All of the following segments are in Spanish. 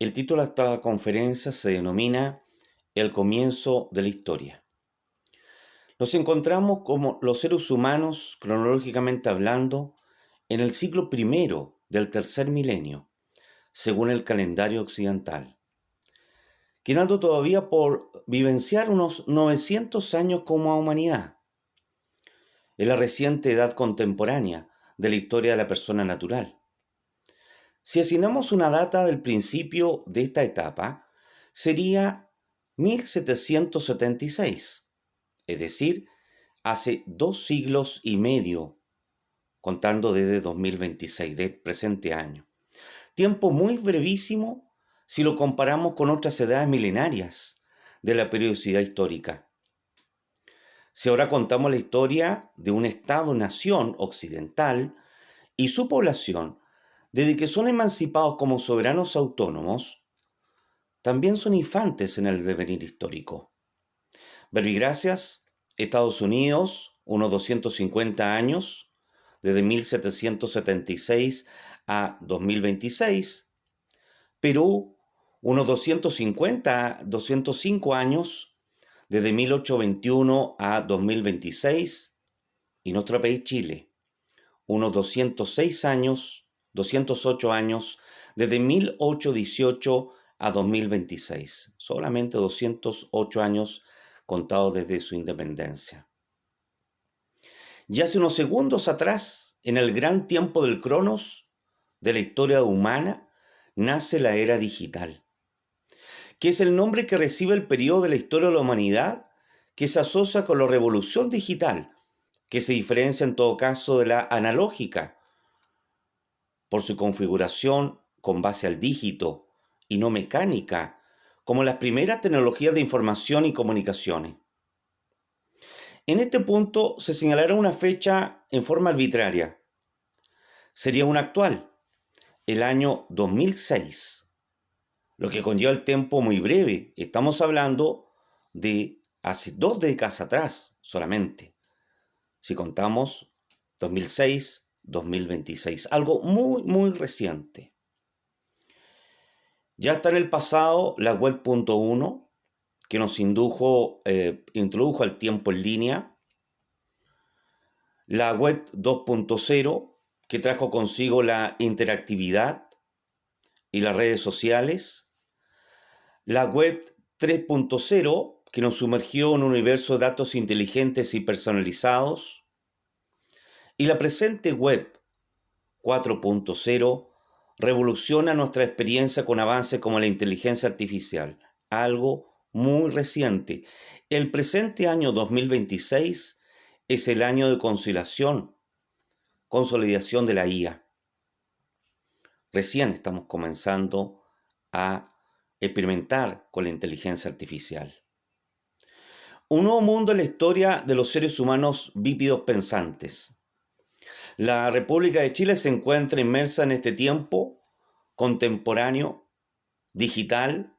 El título de esta conferencia se denomina El comienzo de la historia. Nos encontramos como los seres humanos, cronológicamente hablando, en el siglo primero del tercer milenio, según el calendario occidental, quedando todavía por vivenciar unos 900 años como humanidad. Es la reciente edad contemporánea de la historia de la persona natural. Si asignamos una data del principio de esta etapa, sería 1776, es decir, hace 2 siglos y medio, contando desde 2026, del presente año. Tiempo muy brevísimo si lo comparamos con otras edades milenarias de la periodicidad histórica. Si ahora contamos la historia de un Estado-nación occidental y su población, desde que son emancipados como soberanos autónomos, también son infantes en el devenir histórico. Verbigracias, Estados Unidos, unos 250 años, desde 1776 a 2026. Perú, unos 205 años, desde 1821 a 2026. Y nuestro país, Chile, unos 208 años, desde 1818 a 2026. Solamente 208 años contados desde su independencia. Y hace unos segundos atrás, en el gran tiempo del Cronos de la historia humana, nace la era digital, que es el nombre que recibe el periodo de la historia de la humanidad que se asocia con la revolución digital, que se diferencia en todo caso de la analógica, por su configuración con base al dígito y no mecánica, como las primeras tecnologías de información y comunicaciones. En este punto se señalará una fecha en forma arbitraria. Sería una actual, el año 2006, lo que conlleva el tiempo muy breve. Estamos hablando de hace 2 décadas atrás solamente, si contamos 2006-2026, algo muy reciente. Ya está en el pasado la web 1.0, que nos introdujo al tiempo en línea, la web 2.0, que trajo consigo la interactividad y las redes sociales, la web 3.0, que nos sumergió en un universo de datos inteligentes y personalizados, y la presente web 4.0 revoluciona nuestra experiencia con avances como la inteligencia artificial, algo muy reciente. El presente año 2026 es el año de consolidación de la IA. Recién estamos comenzando a experimentar con la inteligencia artificial. Un nuevo mundo en la historia de los seres humanos bípedos pensantes. La República de Chile se encuentra inmersa en este tiempo contemporáneo, digital,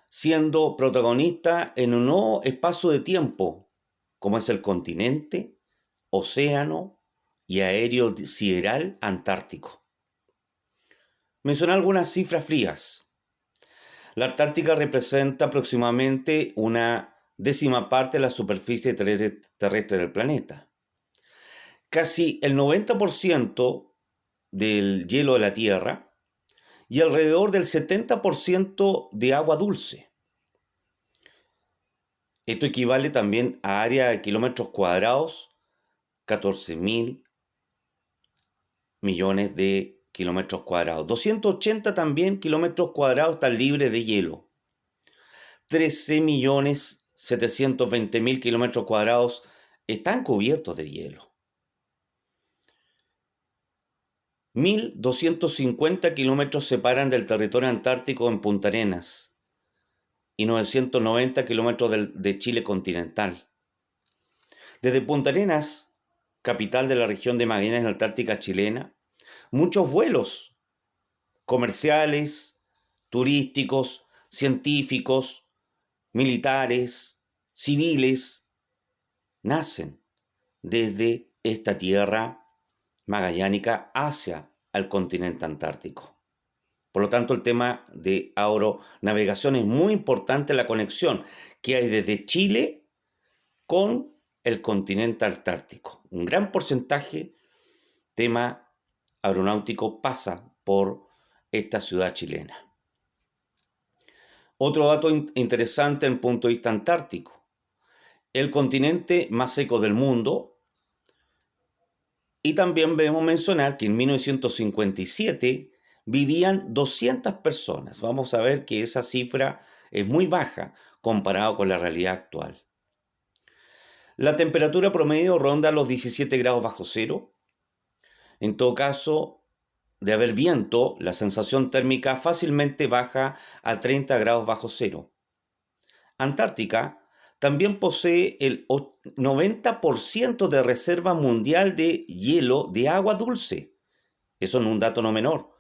siendo protagonista en un nuevo espacio de tiempo, como es el continente, océano y aéreo sideral antártico. Mencioné algunas cifras frías. La Antártica representa aproximadamente una 1/10 de la superficie terrestre del planeta. Casi el 90% del hielo de la Tierra y alrededor del 70% de agua dulce. Esto equivale también a área de kilómetros cuadrados, 14.000 millones de kilómetros cuadrados. 280 también kilómetros cuadrados están libres de hielo. 13.720.000 kilómetros cuadrados están cubiertos de hielo. 1.250 kilómetros separan del territorio antártico en Punta Arenas y 990 kilómetros de Chile continental. Desde Punta Arenas, capital de la región de Magallanes, Antártica chilena, muchos vuelos comerciales, turísticos, científicos, militares, civiles, nacen desde esta tierra magallánica hacia el continente antártico. Por lo tanto, el tema de aeronavegación es muy importante, la conexión que hay desde Chile con el continente antártico. Un gran porcentaje, tema aeronáutico, pasa por esta ciudad chilena. Otro dato interesante en el punto de vista antártico. El continente más seco del mundo. Y también debemos mencionar que en 1957 vivían 200 personas. Vamos a ver que esa cifra es muy baja comparado con la realidad actual. La temperatura promedio ronda los 17 grados bajo cero. En todo caso, de haber viento, la sensación térmica fácilmente baja a 30 grados bajo cero. Antártica también posee el 90% de reserva mundial de hielo de agua dulce. Eso es un dato no menor.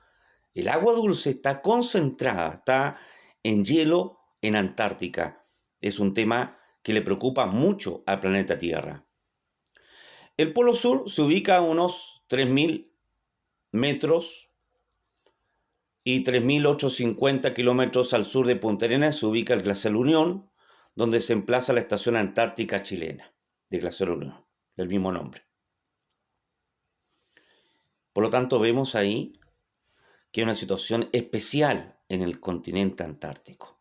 El agua dulce está concentrada, está en hielo en Antártica. Es un tema que le preocupa mucho al planeta Tierra. El Polo Sur se ubica a unos 3.000 metros y 3.850 kilómetros al sur de Punta Arenas se ubica el Glaciar Unión, donde se emplaza la Estación Antártica Chilena de Glaciar Unión, del mismo nombre. Por lo tanto, vemos ahí que hay una situación especial en el continente antártico.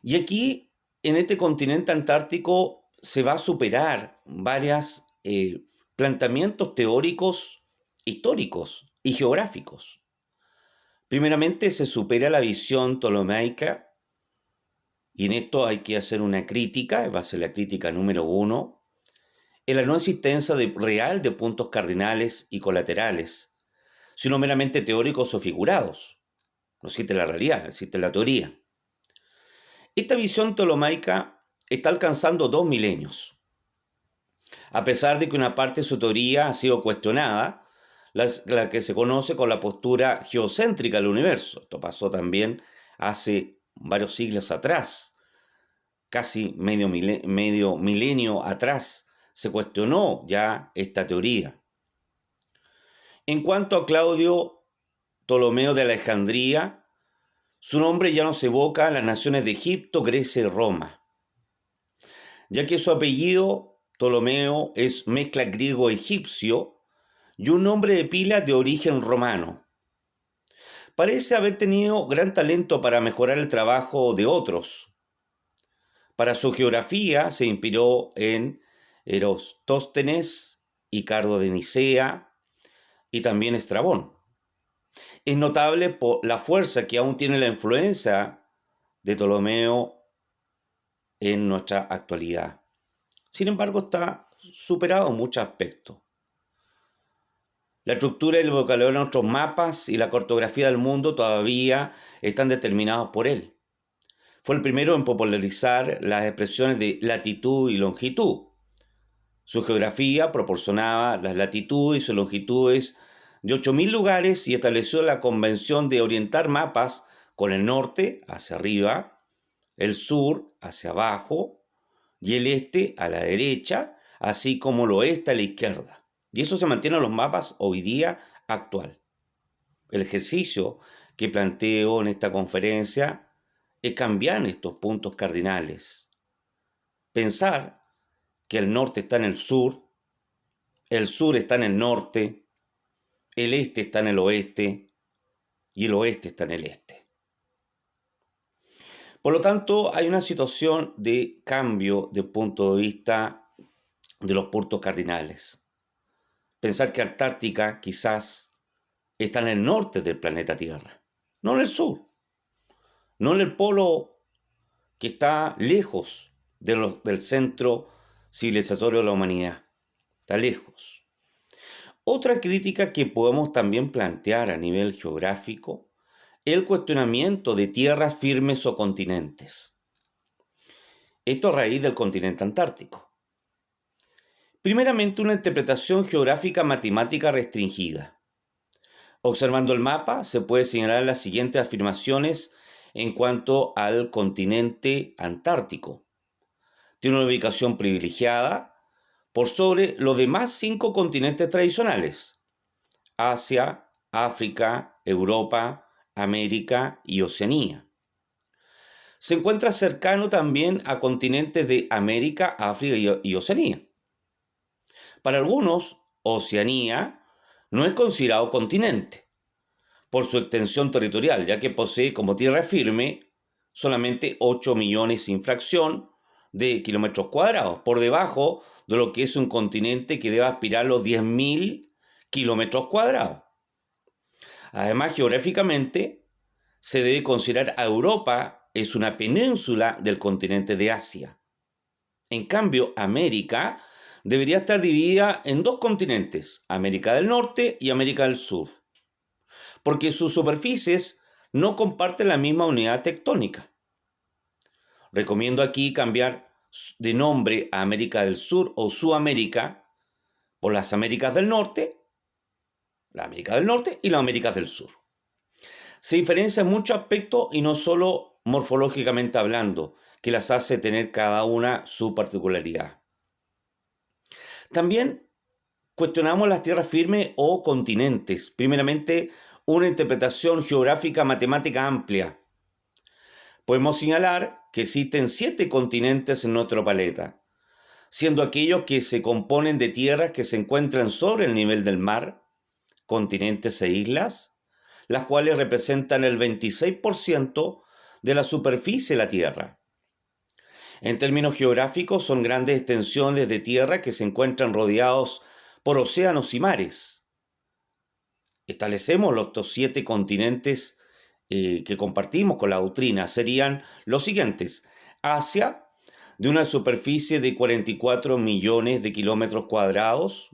Y aquí, en este continente antártico, se va a superar varios planteamientos teóricos, históricos y geográficos. Primeramente, se supera la visión ptolomaica, y en esto hay que hacer una crítica, va a ser la crítica número 1, en la no existencia real de puntos cardinales y colaterales, sino meramente teóricos o figurados. No existe la realidad, existe la teoría. Esta visión ptolomaica está alcanzando 2 milenios. A pesar de que una parte de su teoría ha sido cuestionada, la que se conoce con la postura geocéntrica del universo. Esto pasó también hace varios siglos atrás, casi medio milenio atrás, se cuestionó ya esta teoría. En cuanto a Claudio Ptolomeo de Alejandría, su nombre ya no se evoca a las naciones de Egipto, Grecia y Roma, ya que su apellido Ptolomeo es mezcla griego-egipcio y un nombre de pila de origen romano. Parece haber tenido gran talento para mejorar el trabajo de otros. Para su geografía se inspiró en Eratóstenes, Hicardo de Nicea y también Estrabón. Es notable por la fuerza que aún tiene la influencia de Ptolomeo en nuestra actualidad. Sin embargo, está superado en muchos aspectos. La estructura y el vocabulario de nuestros mapas y la cartografía del mundo todavía están determinados por él. Fue el primero en popularizar las expresiones de latitud y longitud. Su geografía proporcionaba las latitudes y longitudes de 8.000 lugares y estableció la convención de orientar mapas con el norte hacia arriba, el sur hacia abajo y el este a la derecha, así como el oeste a la izquierda. Y eso se mantiene en los mapas hoy día actual. El ejercicio que planteo en esta conferencia es cambiar estos puntos cardinales. Pensar que el norte está en el sur está en el norte, el este está en el oeste y el oeste está en el este. Por lo tanto, hay una situación de cambio de punto de vista de los puntos cardinales. Pensar que Antártica quizás está en el norte del planeta Tierra, no en el sur, no en el polo que está lejos del centro civilizatorio de la humanidad, está lejos. Otra crítica que podemos también plantear a nivel geográfico es el cuestionamiento de tierras firmes o continentes. Esto a raíz del continente antártico. Primeramente, una interpretación geográfica matemática restringida. Observando el mapa, se puede señalar las siguientes afirmaciones en cuanto al continente antártico. Tiene una ubicación privilegiada por sobre los demás 5 continentes tradicionales: Asia, África, Europa, América y Oceanía. Se encuentra cercano también a continentes de América, África y Oceanía. Para algunos, Oceanía no es considerado continente por su extensión territorial, ya que posee como tierra firme solamente 8 millones sin fracción de kilómetros cuadrados, por debajo de lo que es un continente que debe aspirar a los 10.000 kilómetros cuadrados. Además, geográficamente, se debe considerar a Europa es una península del continente de Asia. En cambio, América debería estar dividida en dos continentes, América del Norte y América del Sur, porque sus superficies no comparten la misma unidad tectónica. Recomiendo aquí cambiar de nombre a América del Sur o Sudamérica por las Américas del Norte, la América del Norte y las Américas del Sur. Se diferencia en muchos aspectos y no solo morfológicamente hablando, que las hace tener cada una su particularidad. También cuestionamos las tierras firmes o continentes. Primeramente, una interpretación geográfica matemática amplia. Podemos señalar que existen 7 continentes en nuestro planeta, siendo aquellos que se componen de tierras que se encuentran sobre el nivel del mar, continentes e islas, las cuales representan el 26% de la superficie de la Tierra. En términos geográficos, son grandes extensiones de tierra que se encuentran rodeados por océanos y mares. Establecemos los 7 continentes que compartimos con la doctrina. Serían los siguientes: Asia, de una superficie de 44 millones de kilómetros cuadrados;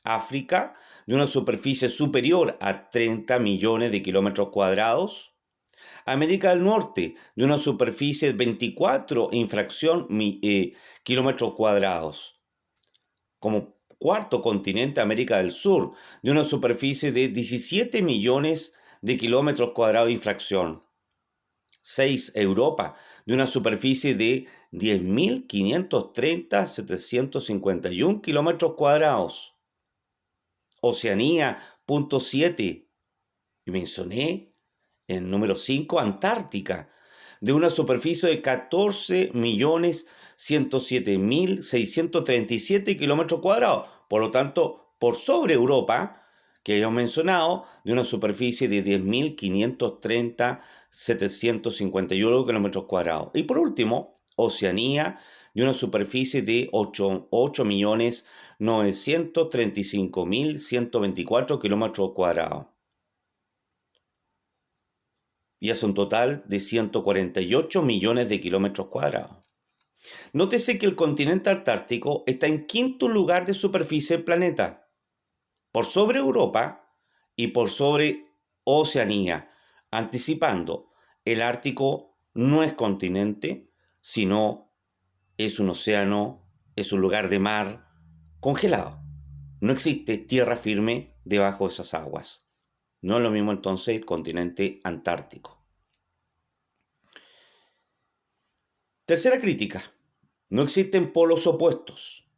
África, de una superficie superior a 30 millones de kilómetros cuadrados; América del Norte, de una superficie de 24 infracción kilómetros cuadrados. Como cuarto continente, América del Sur, de una superficie de 17 millones de kilómetros cuadrados y fracción. 6. Europa, de una superficie de 10.530.751 kilómetros cuadrados. Oceanía, punto 7. Y mencioné en número 5, Antártica, de una superficie de 14.107.637 kilómetros cuadrados. Por lo tanto, por sobre Europa, que hemos mencionado, de una superficie de 10.530.751 kilómetros cuadrados. Y por último, Oceanía, de una superficie de 8.935.124 kilómetros cuadrados. Y es un total de 148 millones de kilómetros cuadrados. Nótese que el continente antártico está en quinto lugar de superficie del planeta, por sobre Europa y por sobre Oceanía, anticipando, el Ártico no es continente, sino es un océano, es un lugar de mar congelado. No existe tierra firme debajo de esas aguas. No es lo mismo entonces el continente antártico. Tercera crítica: no existen polos opuestos.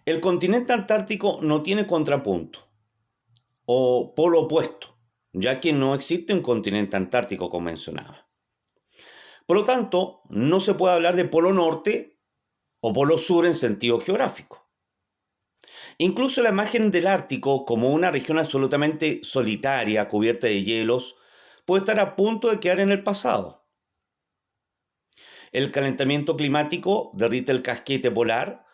El continente antártico no tiene contrapunto o polo opuesto, ya que no existe un continente antártico como mencionaba. Por lo tanto, no se puede hablar de polo norte o polo sur en sentido geográfico. Incluso la imagen del Ártico como una región absolutamente solitaria, cubierta de hielos, puede estar a punto de quedar en el pasado. El calentamiento climático derrite el casquete polar,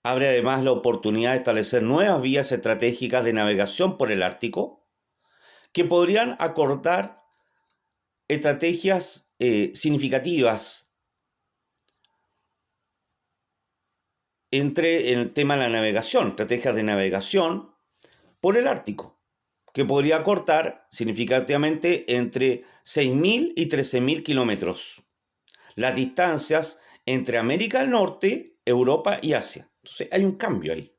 abre además la oportunidad de establecer nuevas vías estratégicas de navegación por el Ártico, que podrían acortar estrategias significativas entre el tema de la navegación, estrategias de navegación por el Ártico, que podría acortar significativamente entre 6.000 y 13.000 kilómetros las distancias entre América del Norte, Europa y Asia. Entonces hay un cambio ahí.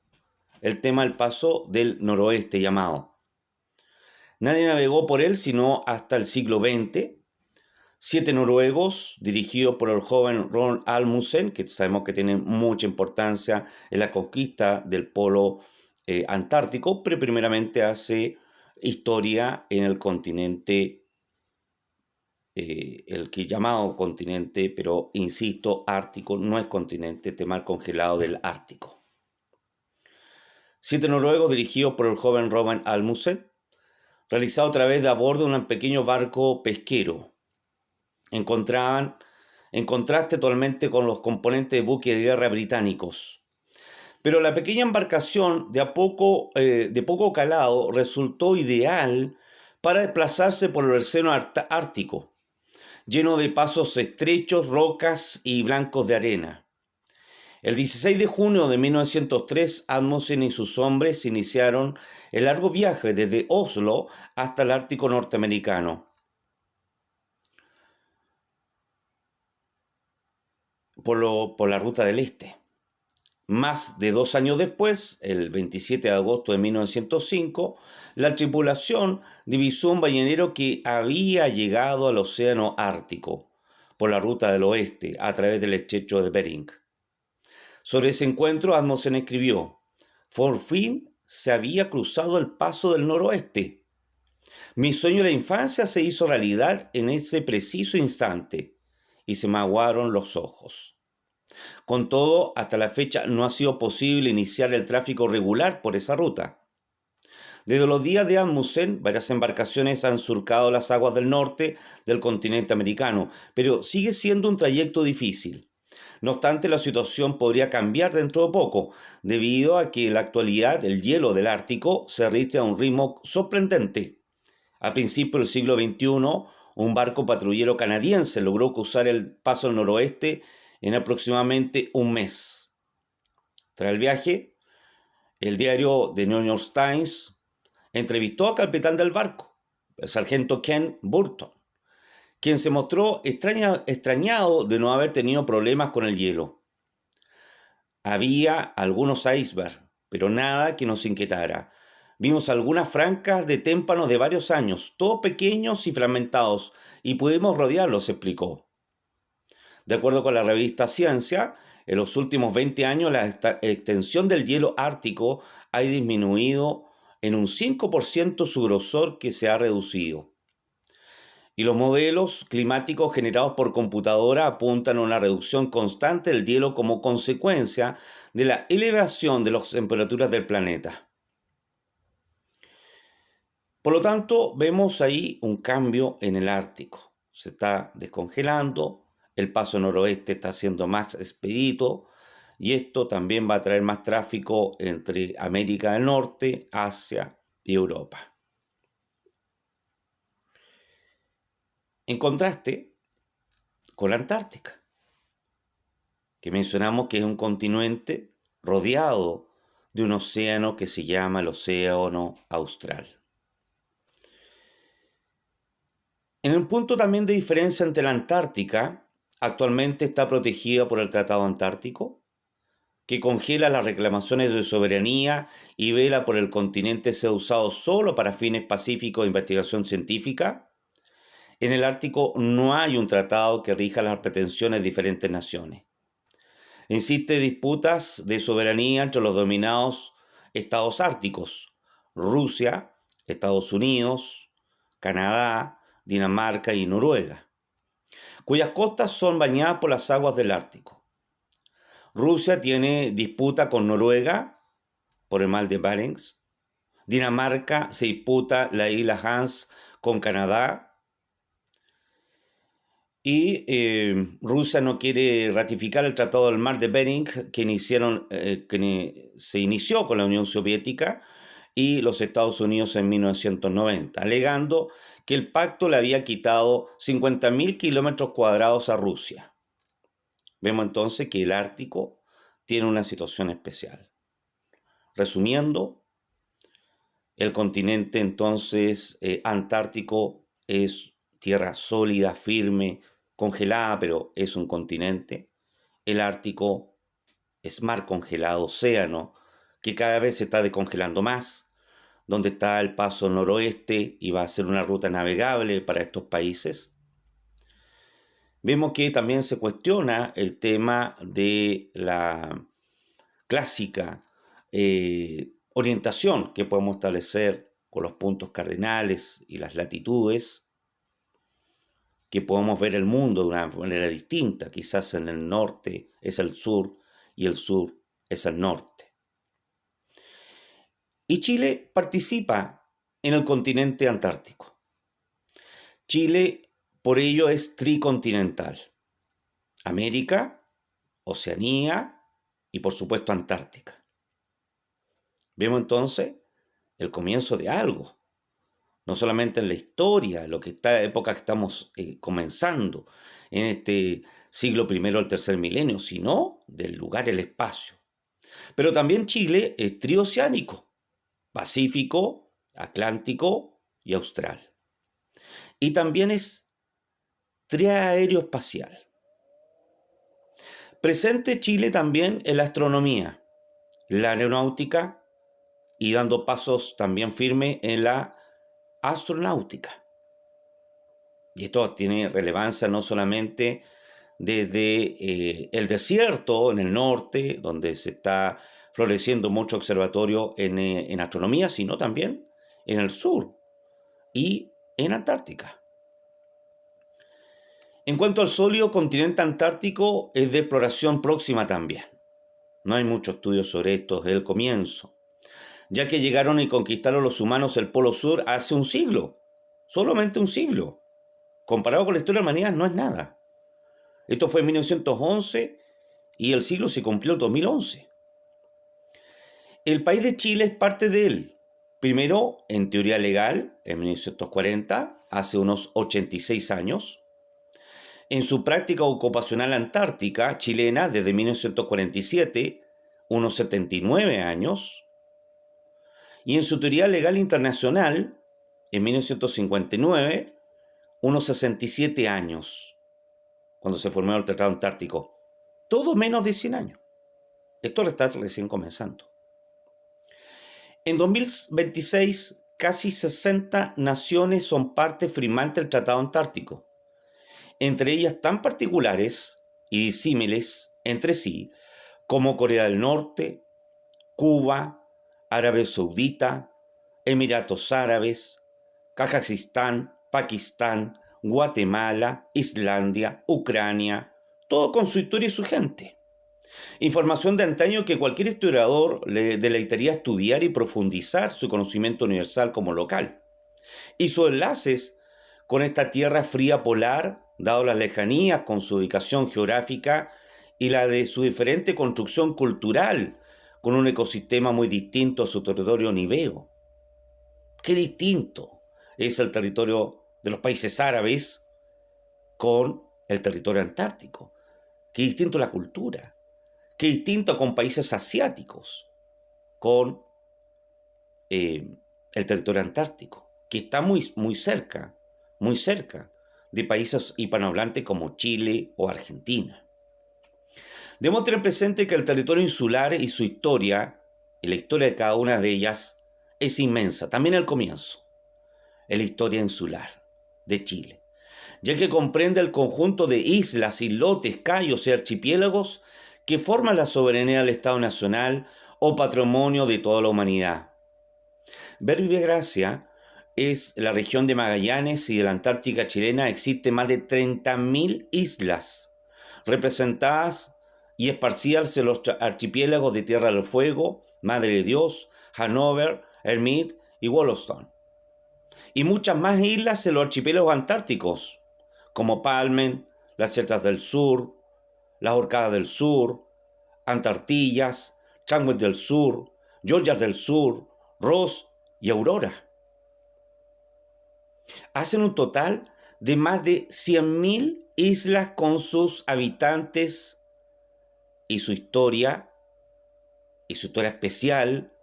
El tema del paso del noroeste llamado. Nadie navegó por él sino hasta el siglo XX. 7 noruegos, dirigidos por el joven Ron Amundsen, que sabemos que tiene mucha importancia en la conquista del polo antártico, pero primeramente hace historia en el continente, el que llamado continente, pero insisto, ártico, no es continente, este mar congelado del Ártico. 7 noruegos dirigidos por el joven Robin Almundsen, realizado a través de a bordo de un pequeño barco pesquero, encontraban en contraste totalmente con los componentes de buques de guerra británicos. Pero la pequeña embarcación de poco calado resultó ideal para desplazarse por el océano ártico, lleno de pasos estrechos, rocas y blancos de arena. El 16 de junio de 1903, Amundsen y sus hombres iniciaron el largo viaje desde Oslo hasta el Ártico norteamericano por la ruta del este. Más de 2 años después, el 27 de agosto de 1905, la tripulación divisó un ballenero que había llegado al océano Ártico por la ruta del oeste a través del estrecho de Bering. Sobre ese encuentro, Amundsen escribió: por fin se había cruzado el paso del noroeste. Mi sueño de la infancia se hizo realidad en ese preciso instante y se me aguaron los ojos. Con todo, hasta la fecha no ha sido posible iniciar el tráfico regular por esa ruta. Desde los días de Amundsen, varias embarcaciones han surcado las aguas del norte del continente americano, pero sigue siendo un trayecto difícil. No obstante, la situación podría cambiar dentro de poco, debido a que en la actualidad el hielo del Ártico se derrite a un ritmo sorprendente. A principios del siglo XXI, un barco patrullero canadiense logró cruzar el paso del noroeste en aproximadamente un mes. Tras el viaje, el diario The New York Times entrevistó al capitán del barco, el sargento Ken Burton, quien se mostró extrañado de no haber tenido problemas con el hielo. Había algunos icebergs, pero nada que nos inquietara. Vimos algunas francas de témpanos de varios años, todos pequeños y fragmentados, y pudimos rodearlos, explicó. De acuerdo con la revista Ciencia, en los últimos 20 años la extensión del hielo ártico ha disminuido en un 5% su grosor, que se ha reducido. Y los modelos climáticos generados por computadora apuntan a una reducción constante del hielo como consecuencia de la elevación de las temperaturas del planeta. Por lo tanto, vemos ahí un cambio en el Ártico. Se está descongelando, el paso noroeste está siendo más expedito y esto también va a traer más tráfico entre América del Norte, Asia y Europa. En contraste con la Antártica, que mencionamos que es un continente rodeado de un océano que se llama el Océano Austral. En un punto también de diferencia entre la Antártica, actualmente está protegida por el Tratado Antártico, que congela las reclamaciones de soberanía y vela por el continente sea usado solo para fines pacíficos de investigación científica. En el Ártico no hay un tratado que rija las pretensiones de diferentes naciones. Existen disputas de soberanía entre los dominados estados árticos: Rusia, Estados Unidos, Canadá, Dinamarca y Noruega, cuyas costas son bañadas por las aguas del Ártico. Rusia tiene disputa con Noruega por el mar de Barents. Dinamarca se disputa la isla Hans con Canadá. Y Rusia no quiere ratificar el Tratado del Mar de Bering que se inició con la Unión Soviética y los Estados Unidos en 1990, alegando que el pacto le había quitado 50.000 kilómetros cuadrados a Rusia. Vemos entonces que el Ártico tiene una situación especial. Resumiendo, el continente entonces antártico es tierra sólida, firme, congelada, pero es un continente. El Ártico es mar congelado, océano, que cada vez se está descongelando más, donde está el paso noroeste y va a ser una ruta navegable para estos países. Vemos que también se cuestiona el tema de la clásica orientación que podemos establecer con los puntos cardinales y las latitudes, que podemos ver el mundo de una manera distinta. Quizás en el norte es el sur y el sur es el norte. Y Chile participa en el continente antártico. Chile, por ello, es tricontinental. América, Oceanía y, por supuesto, Antártica. Vemos entonces el comienzo de algo. No solamente en la historia, lo que está época que estamos comenzando en este siglo I al tercer milenio, sino del lugar, el espacio. Pero también Chile es trioceánico, Pacífico, Atlántico y Austral. Y también es triaeroespacial. Presente Chile también en la astronomía, la aeronáutica y dando pasos también firmes en la astronáutica. Y esto tiene relevancia no solamente desde el desierto en el norte, donde se está floreciendo mucho observatorio en astronomía, sino también en el sur y en Antártica. En cuanto al sólido continente antártico, es de exploración próxima también. No hay mucho estudio sobre esto desde el comienzo, ya que llegaron y conquistaron los humanos el Polo Sur hace un siglo, solamente un siglo. Comparado con la historia de la humanidad no es nada. Esto fue en 1911 y el siglo se cumplió en 2011. El país de Chile es parte de él. Primero, en teoría legal, en 1940, hace unos 86 años. En su práctica ocupacional antártica chilena desde 1947, unos 79 años. Y en su teoría legal internacional, en 1959, unos 67 años, cuando se formó el Tratado Antártico. Todo menos de 100 años. Esto está recién comenzando. En 2026, casi 60 naciones son parte firmante del Tratado Antártico. Entre ellas tan particulares y disímiles entre sí como Corea del Norte, Cuba, Arabia Saudita, Emiratos Árabes, Kazajistán, Pakistán, Guatemala, Islandia, Ucrania, todo con su historia y su gente. Información de antaño que cualquier historiador le deleitaría estudiar y profundizar su conocimiento universal como local. Y sus enlaces con esta tierra fría polar, dado las lejanías con su ubicación geográfica y la de su diferente construcción cultural, con un ecosistema muy distinto a su territorio niveo. Qué distinto es el territorio de los países árabes con el territorio antártico. Qué distinto la cultura. Qué distinto con países asiáticos con el territorio antártico, que está muy cerca de países hispanohablantes como Chile o Argentina. Debemos tener presente que el territorio insular y su historia, y la historia de cada una de ellas, es inmensa, también al comienzo. Es la historia insular de Chile, ya que comprende el conjunto de islas, islotes, cayos y archipiélagos que forman la soberanía del Estado Nacional o patrimonio de toda la humanidad. Verbigracia es la región de Magallanes y de la Antártica chilena existen más de 30.000 islas, representadas y esparcidas en los archipiélagos de Tierra del Fuego, Madre de Dios, Hanover, Hermit y Wollaston. Y muchas más islas en los archipiélagos antárticos, como Palmen, las Shetlands del Sur, las Orcadas del Sur, Antartillas, Sandwich del Sur, Georgias del Sur, Ross y Aurora. Hacen un total de más de 100.000 islas con sus habitantes y su historia especial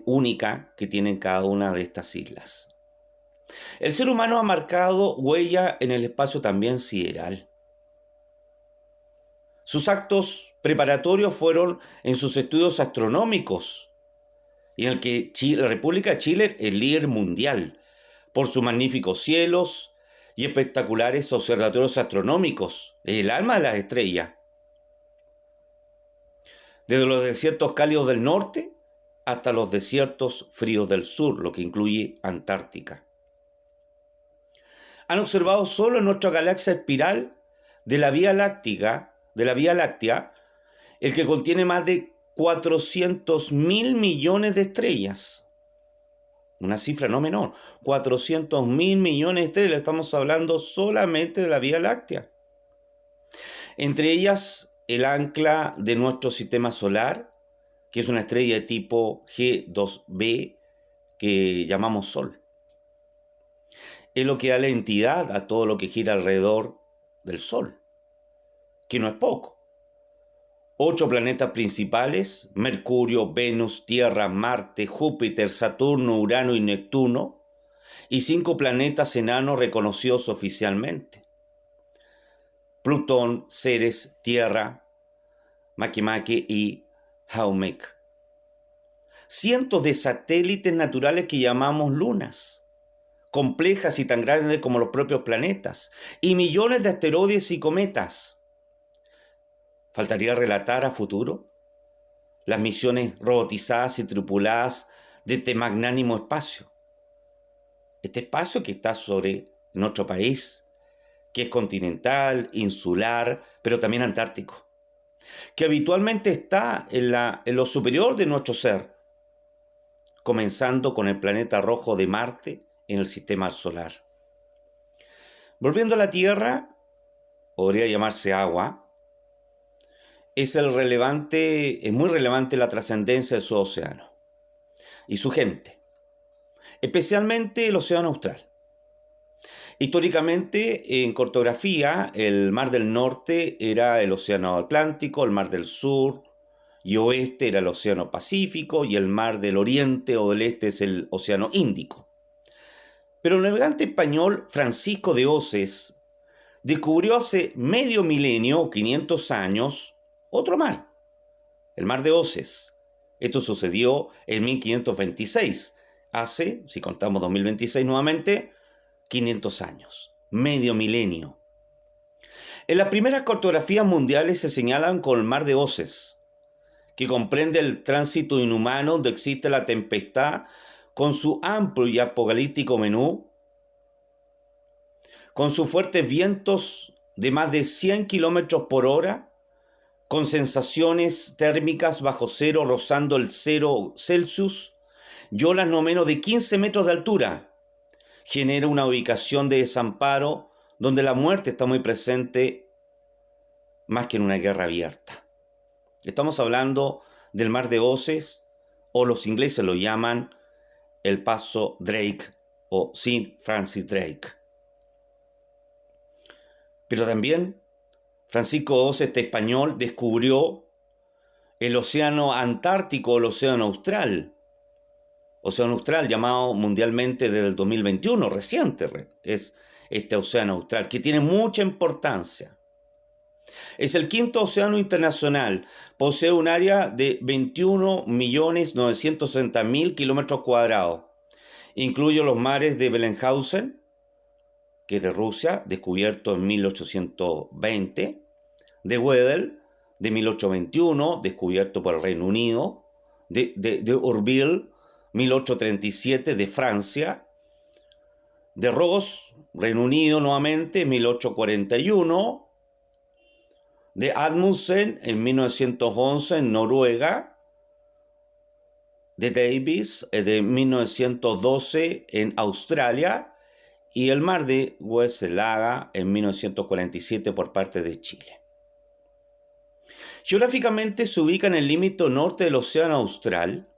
única que tienen cada una de estas islas. El ser humano ha marcado huella en el espacio también sideral. Sus actos preparatorios fueron en sus estudios astronómicos, y en el que la República de Chile es líder mundial por sus magníficos cielos y espectaculares observatorios astronómicos, el alma de las estrellas. Desde los desiertos cálidos del norte hasta los desiertos fríos del sur, lo que incluye Antártica. Han observado solo en nuestra galaxia espiral de la Vía Láctea, el que contiene más de 400.000 millones de estrellas. Una cifra no menor, 400.000 millones de estrellas, estamos hablando solamente de la Vía Láctea. Entre ellas, el ancla de nuestro sistema solar, que es una estrella de tipo G2b que llamamos Sol. Es lo que da la entidad a todo lo que gira alrededor del Sol, que no es poco. 8 planetas principales: Mercurio, Venus, Tierra, Marte, Júpiter, Saturno, Urano y Neptuno, y 5 planetas enanos reconocidos oficialmente: Plutón, Ceres, Tierra, Makemake y Haumea. Cientos de satélites naturales que llamamos lunas, complejas y tan grandes como los propios planetas, y millones de asteroides y cometas. ¿Faltaría relatar a futuro las misiones robotizadas y tripuladas de este magnánimo espacio? Este espacio que está sobre nuestro país, que es continental, insular, pero también antártico, que habitualmente está en lo superior de nuestro ser, comenzando con el planeta rojo de Marte en el sistema solar. Volviendo a la Tierra, podría llamarse agua. Es muy relevante la trascendencia de su océano y su gente, especialmente el océano austral. Históricamente, en cartografía, el Mar del Norte era el océano Atlántico, el Mar del Sur y Oeste era el océano Pacífico, y el Mar del Oriente o del Este es el océano Índico. Pero el navegante español Francisco de Oces descubrió hace medio milenio, 500 años, otro mar, el Mar de Oces. Esto sucedió en 1526, hace, si contamos 2026 nuevamente, 500 años, medio milenio. En las primeras cartografías mundiales se señalan con el Mar de Oces, que comprende el tránsito inhumano donde existe la tempestad con su amplio y apocalíptico menú, con sus fuertes vientos de más de 100 kilómetros por hora, con sensaciones térmicas bajo cero, rozando el 0 Celsius, y olas no menos de 15 metros de altura. Genera una ubicación de desamparo donde la muerte está muy presente, más que en una guerra abierta. Estamos hablando del Mar de Oces, o los ingleses lo llaman el Paso Drake o Sir Francis Drake. Pero también Francisco Oces, este español, descubrió el océano Antártico o el océano Austral. Océano Austral, llamado mundialmente desde el 2021, reciente es este océano Austral, que tiene mucha importancia. Es el quinto océano internacional, posee un área de 21.960.000 kilómetros cuadrados. Incluye los mares de Bellingshausen, que es de Rusia, descubierto en 1820, de Weddell, de 1821, descubierto por el Reino Unido, de Urville, 1837, de Francia, de Ross, Reino Unido nuevamente, 1841, de Amundsen en 1911 en Noruega, de Davis de 1912 en Australia, y el mar de Weselaga en 1947 por parte de Chile. Geográficamente se ubica en el límite norte del océano Austral.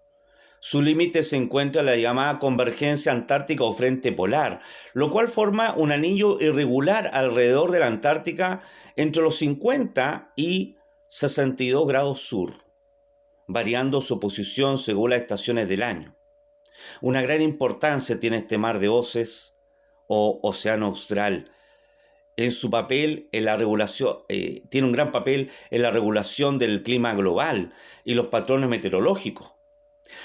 Su límite se encuentra en la llamada convergencia antártica o frente polar, lo cual forma un anillo irregular alrededor de la Antártica entre los 50 y 62 grados sur, variando su posición según las estaciones del año. Una gran importancia tiene este Mar de Oces o océano austral en su papel en la regulación, tiene un gran papel en la regulación del clima global y los patrones meteorológicos.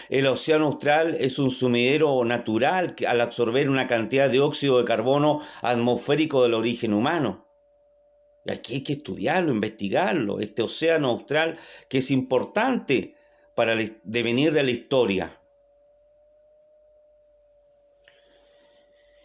El océano austral es un sumidero natural al absorber una cantidad de óxido de carbono atmosférico del origen humano. Y aquí hay que estudiarlo, investigarlo, este océano austral que es importante para el devenir de la historia.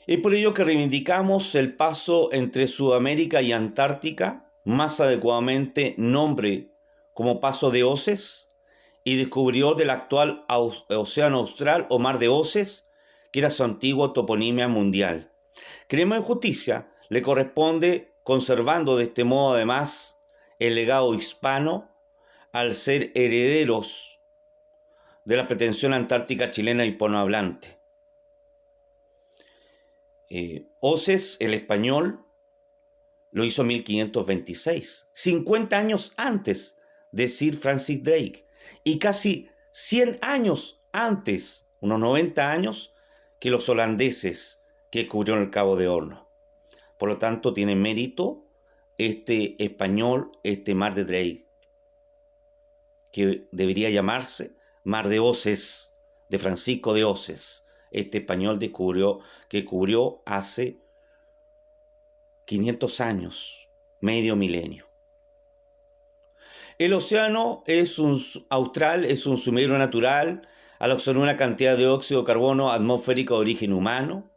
Es por ello que reivindicamos el paso entre Sudamérica y Antártica, más adecuadamente nombre como Paso de Oces, y descubrió del actual Océano Austral o Mar de Oces, que era su antigua toponimia mundial. Creemos en justicia, le corresponde conservando de este modo además el legado hispano al ser herederos de la pretensión antártica chilena hispanohablante. Oces, el español, lo hizo en 1526, 50 años antes de Sir Francis Drake y casi 100 años antes, unos 90 años, que los holandeses que descubrieron el Cabo de Horno. Por lo tanto, tiene mérito este español, este Mar de Drake, que debería llamarse Mar de Oces, de Francisco de Oces, este español que cubrió hace 500 años, medio milenio. El océano austral es un sumergidor natural al absorber una cantidad de óxido de carbono atmosférico de origen humano.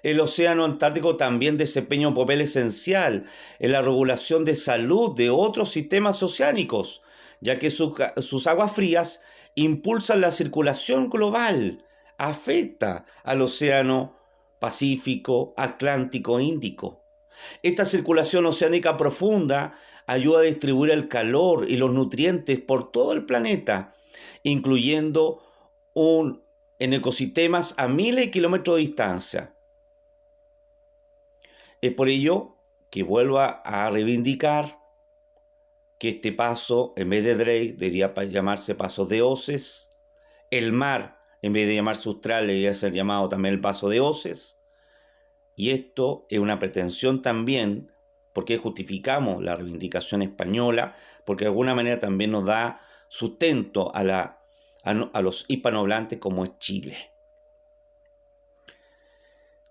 El océano Antártico también desempeña un papel esencial en la regulación de salud de otros sistemas oceánicos, ya que sus aguas frías impulsan la circulación global, afecta al océano Pacífico, Atlántico, Índico. Esta circulación oceánica profunda ayuda a distribuir el calor y los nutrientes por todo el planeta, incluyendo en ecosistemas a miles de kilómetros de distancia. Es por ello que vuelvo a reivindicar que este paso, en vez de Drake, debería llamarse Paso de Oces. El mar, en vez de llamarse Austral, debería ser llamado también el Paso de Oces. Y esto es una pretensión también, porque justificamos la reivindicación española, porque de alguna manera también nos da sustento a los hispanohablantes como es Chile.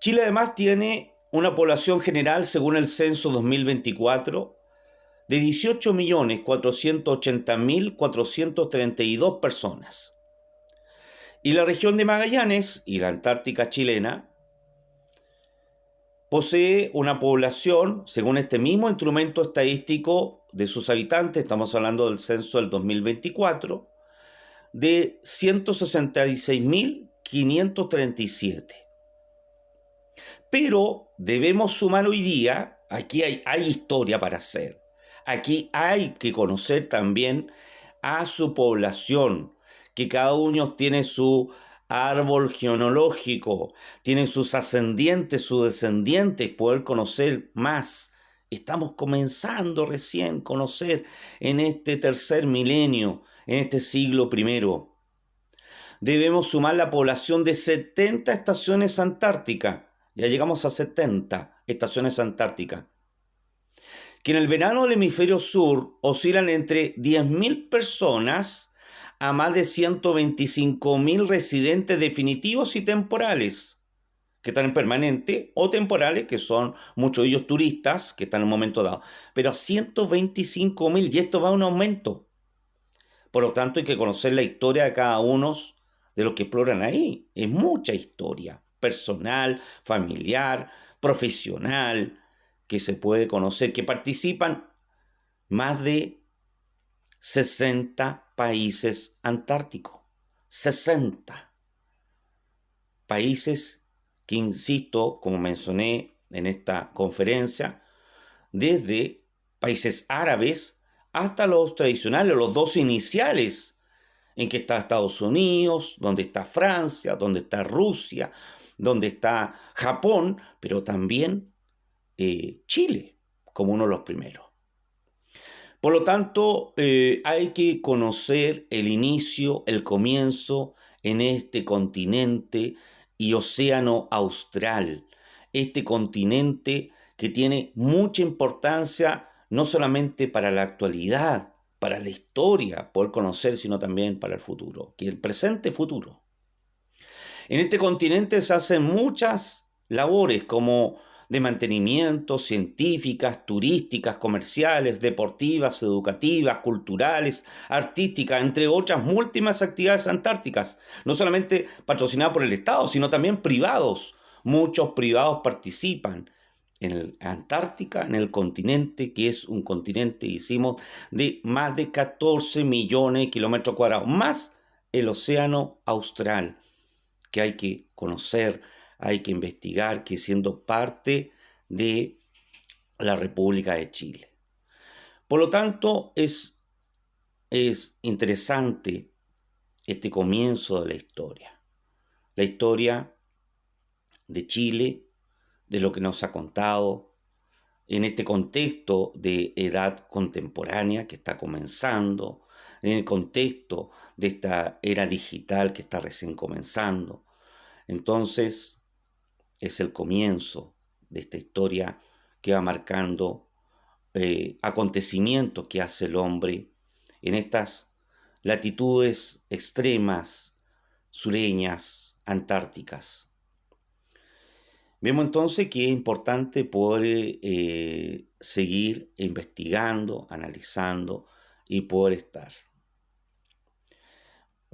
Chile además tiene una población general, según el censo 2024, de 18.480.432 personas. Y la región de Magallanes y la Antártica chilena posee una población, según este mismo instrumento estadístico de sus habitantes, estamos hablando del censo del 2024, de 166.537. Pero debemos sumar hoy día, aquí hay historia para hacer, aquí hay que conocer también a su población, que cada uno tiene su árbol genealógico, tiene sus ascendientes, sus descendientes, poder conocer más. Estamos comenzando recién a conocer en este tercer milenio, en este siglo primero. Debemos sumar la población de 70 estaciones antárticas. Ya llegamos a 70 estaciones antárticas, que en el verano del hemisferio sur oscilan entre 10.000 personas a más de 125.000 residentes definitivos y temporales, que están en permanente, o temporales, que son muchos de ellos turistas, que están en un momento dado, pero 125.000, y esto va a un aumento. Por lo tanto, hay que conocer la historia de cada uno de los que exploran ahí. Es mucha historia, personal, familiar, profesional, que se puede conocer, que participan más de 60 países antárticos. 60 países que, insisto, como mencioné en esta conferencia, desde países árabes hasta los tradicionales, los dos iniciales, en que está Estados Unidos, donde está Francia, donde está Rusia, donde está Japón, pero también Chile, como uno de los primeros. Por lo tanto, hay que conocer el inicio, el comienzo en este continente y océano austral, este continente que tiene mucha importancia no solamente para la actualidad, para la historia, poder conocer, sino también para el futuro, que el presente futuro. En este continente se hacen muchas labores como de mantenimiento, científicas, turísticas, comerciales, deportivas, educativas, culturales, artísticas, entre otras múltiples actividades antárticas, no solamente patrocinadas por el Estado, sino también privados. Muchos privados participan en el Antártica, en el continente, que es un continente, hicimos, de más de 14 millones de kilómetros cuadrados, más el océano austral, que hay que conocer, hay que investigar, que siendo parte de la República de Chile. Por lo tanto, es interesante este comienzo de la historia de Chile, de lo que nos ha contado, en este contexto de edad contemporánea que está comenzando, en el contexto de esta era digital que está recién comenzando. Entonces, es el comienzo de esta historia que va marcando acontecimientos que hace el hombre en estas latitudes extremas, sureñas, antárticas. Vemos entonces que es importante poder seguir investigando, analizando y poder estar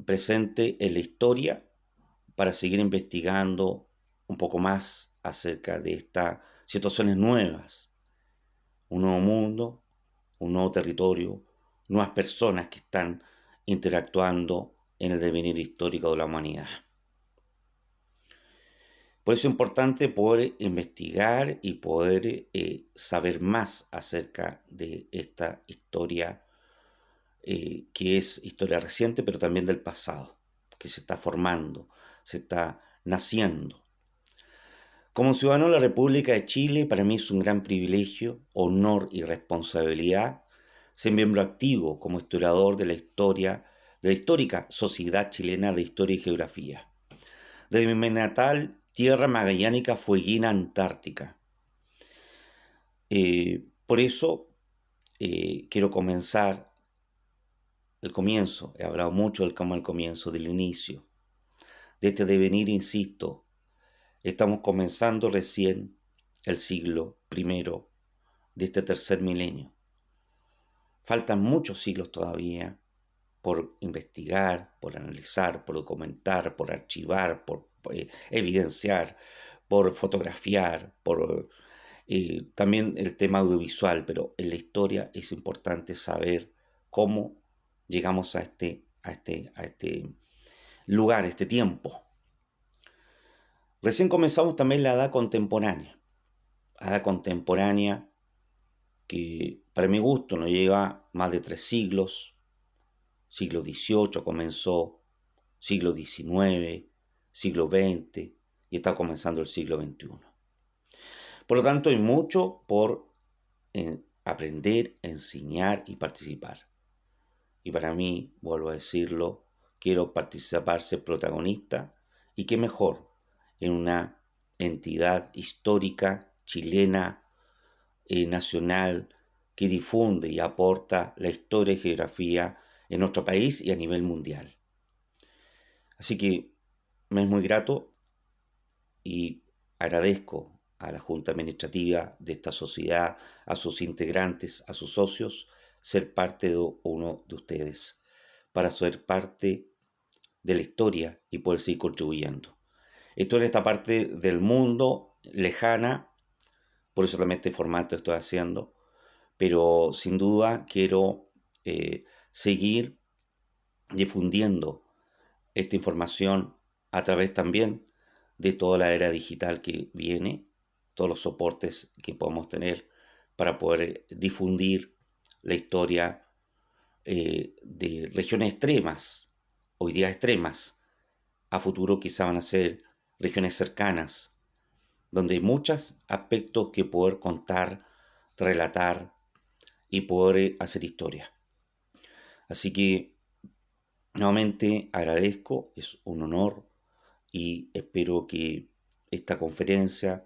presente en la historia para seguir investigando un poco más acerca de estas situaciones nuevas, un nuevo mundo, un nuevo territorio, nuevas personas que están interactuando en el devenir histórico de la humanidad. Por eso es importante poder investigar y poder saber más acerca de esta historia, que es historia reciente, pero también del pasado, que se está formando, se está naciendo. Como ciudadano de la República de Chile, para mí es un gran privilegio, honor y responsabilidad ser miembro activo como historiador de la historia, de la histórica Sociedad Chilena de Historia y Geografía. Desde mi natal tierra magallánica fueguina antártica. Por eso quiero comenzar el comienzo. He hablado mucho del como el comienzo, del inicio, de este devenir, insisto. Estamos comenzando recién el siglo primero de este tercer milenio. Faltan muchos siglos todavía por investigar, por analizar, por documentar, por archivar, por evidenciar, por fotografiar, por también el tema audiovisual, pero en la historia es importante saber cómo llegamos a este lugar, a este tiempo. Recién comenzamos también la edad contemporánea que para mi gusto nos lleva más de 3 siglos. Siglo XVIII comenzó, siglo XIX, siglo XX y está comenzando el siglo XXI. Por lo tanto, hay mucho por aprender, enseñar y participar. Y para mí, vuelvo a decirlo, quiero participar, ser protagonista, y qué mejor en una entidad histórica chilena, nacional, que difunde y aporta la historia y geografía en nuestro país y a nivel mundial. Así que me es muy grato y agradezco a la Junta Administrativa de esta sociedad, a sus integrantes, a sus socios, ser parte de uno de ustedes, para ser parte de la historia y poder seguir contribuyendo. Estoy en esta parte del mundo lejana, por eso también este formato estoy haciendo, pero sin duda quiero seguir difundiendo esta información a través también de toda la era digital que viene, todos los soportes que podemos tener para poder difundir la historia de regiones extremas, hoy día extremas, a futuro quizá van a ser regiones cercanas, donde hay muchos aspectos que poder contar, relatar y poder hacer historia. Así que nuevamente agradezco, es un honor y espero que esta conferencia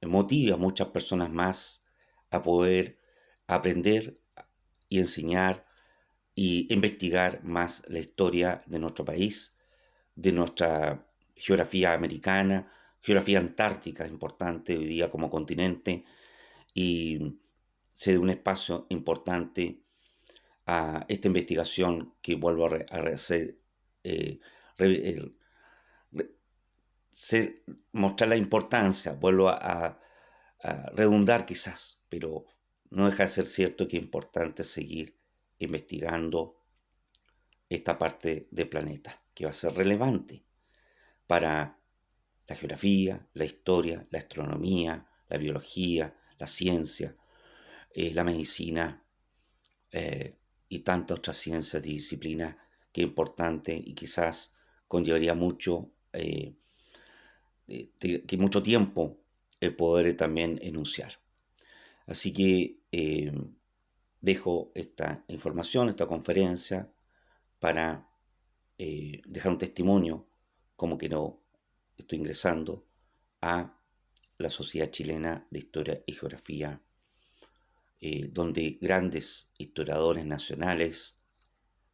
motive a muchas personas más a poder aprender y enseñar y investigar más la historia de nuestro país, de nuestra geografía americana, geografía antártica es importante hoy día como continente y se dé un espacio importante a esta investigación que vuelvo a hacer, mostrar la importancia, vuelvo a redundar quizás, pero no deja de ser cierto que es importante seguir investigando esta parte del planeta, que va a ser relevante para la geografía, la historia, la astronomía, la biología, la ciencia, la medicina y tantas otras ciencias y disciplinas que es importante y quizás conllevaría que mucho tiempo el poder también enunciar. Así que dejo esta información, esta conferencia, para dejar un testimonio como que no estoy ingresando a la Sociedad Chilena de Historia y Geografía, donde grandes historiadores nacionales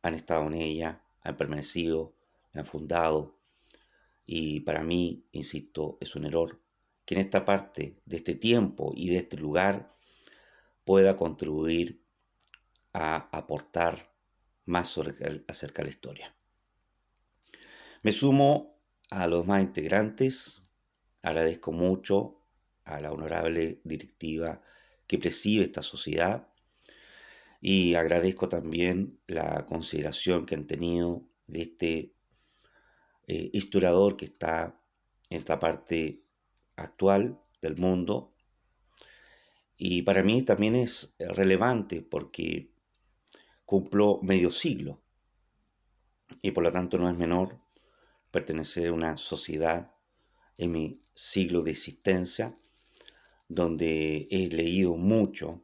han estado en ella, han permanecido, la han fundado, y para mí, insisto, es un error que en esta parte de este tiempo y de este lugar pueda contribuir a aportar más acerca de la historia. Me sumo a los demás integrantes, agradezco mucho a la honorable directiva que preside esta sociedad y agradezco también la consideración que han tenido de este historiador que está en esta parte actual del mundo. Y para mí también es relevante porque cumplo medio siglo y por lo tanto no es menor pertenecer a una sociedad en mi siglo de existencia donde he leído mucho,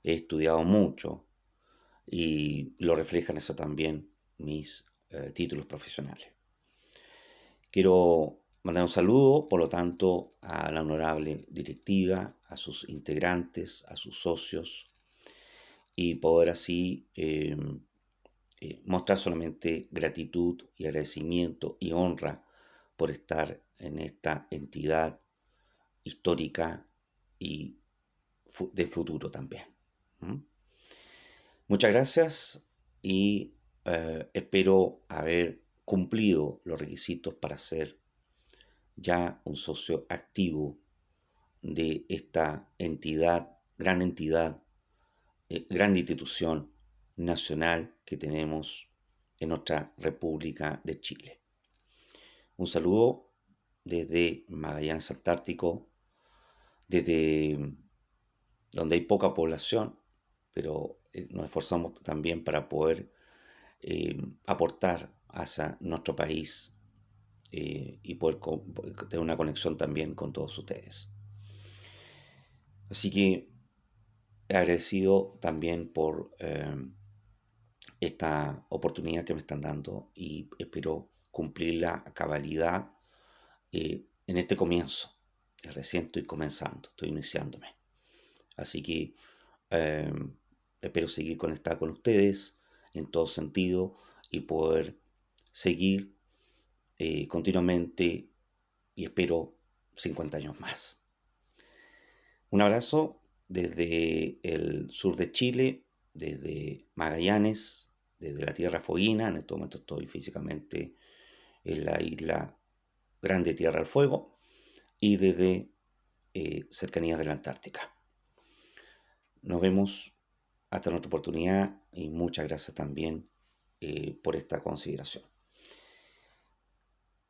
he estudiado mucho y lo reflejan eso también mis títulos profesionales. Quiero mandar un saludo, por lo tanto, a la honorable directiva, a sus integrantes, a sus socios, y poder así mostrar solamente gratitud y agradecimiento y honra por estar en esta entidad histórica y de futuro también. ¿Mm? Muchas gracias y espero haber cumplido los requisitos para ser ya un socio activo de esta entidad, gran institución nacional que tenemos en nuestra República de Chile. Un saludo desde Magallanes Antártico, desde donde hay poca población, pero nos esforzamos también para poder aportar hacia nuestro país y poder tener una conexión también con todos ustedes. Así que agradecido también por esta oportunidad que me están dando y espero cumplirla a cabalidad en este comienzo. Recién estoy comenzando, estoy iniciándome. Así que eh, espero seguir conectado con ustedes en todo sentido y poder seguir continuamente y espero 50 años más. Un abrazo desde el sur de Chile, desde Magallanes, desde la Tierra Foguina. En este momento estoy físicamente en la isla Grande Tierra del Fuego y desde cercanías de la Antártica. Nos vemos hasta nuestra oportunidad y muchas gracias también por esta consideración.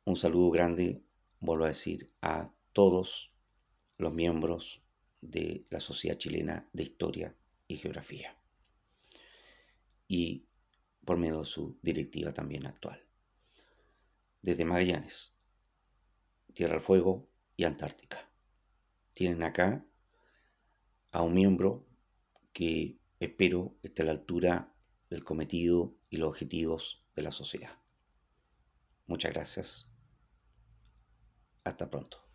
Un saludo grande, vuelvo a decir, a todos los miembros de la Sociedad Chilena de Historia y Geografía y por medio de su directiva también actual. Desde Magallanes, Tierra del Fuego y Antártica. Tienen acá a un miembro que espero esté a la altura del cometido y los objetivos de la sociedad. Muchas gracias. Hasta pronto.